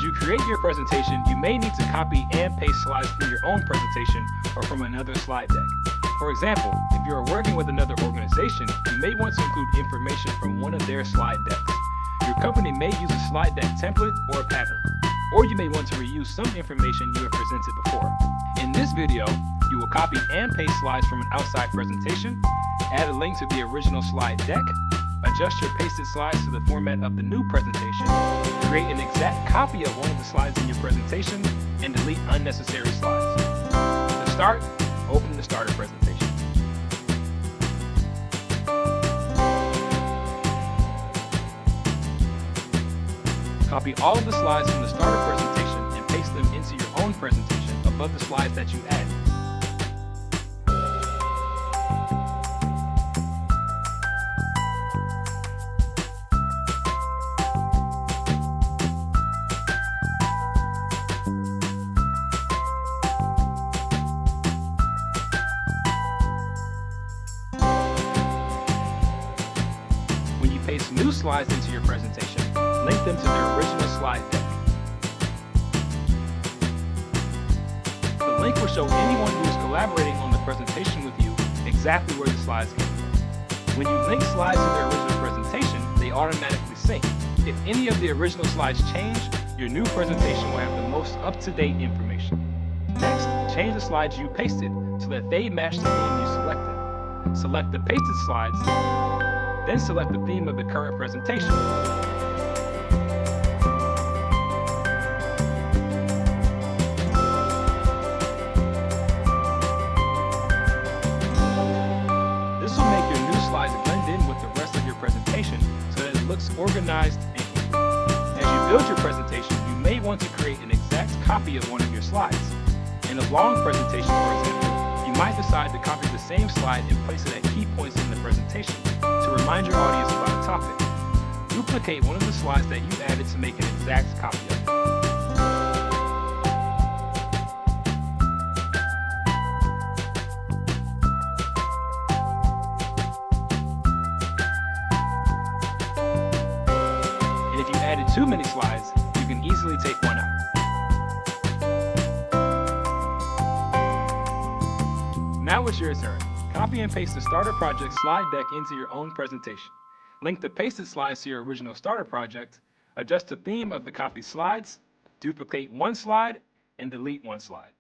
As you create your presentation, you may need to copy and paste slides from your own presentation or from another slide deck. For example, if you are working with another organization, you may want to include information from one of their slide decks. Your company may use a slide deck template or a pattern, or you may want to reuse some information you have presented before. In this video, you will copy and paste slides from an outside presentation, add a link to the original slide deck, adjust your pasted slides to the format of the new presentation, create an exact copy of one of the slides in your presentation, and delete unnecessary slides. To start, open the starter presentation. Copy all of the slides from the starter presentation and paste them into your own presentation above the slides that you added. When you paste new slides into your presentation, link them to their original slide deck. The link will show anyone who is collaborating on the presentation with you exactly where the slides came from. When you link slides to their original presentation, they automatically sync. If any of the original slides change, your new presentation will have the most up-to-date information. Next, change the slides you pasted so that they match the theme you selected. Select the pasted slides, then select the theme of the current presentation. This will make your new slides blend in with the rest of your presentation so that it looks organized and complete. As you build your presentation, you may want to create an exact copy of one of your slides. In a long presentation, for example, you might decide to copy the same slide and place it at key points in the presentation to remind your audience about a topic. Duplicate one of the slides that you added to make an exact copy of it. And if you added too many slides, you can easily take one out. Now it's your turn. Copy and paste the starter project slide deck into your own presentation. Link the pasted slides to your original starter project, adjust the theme of the copied slides, duplicate one slide, and delete one slide.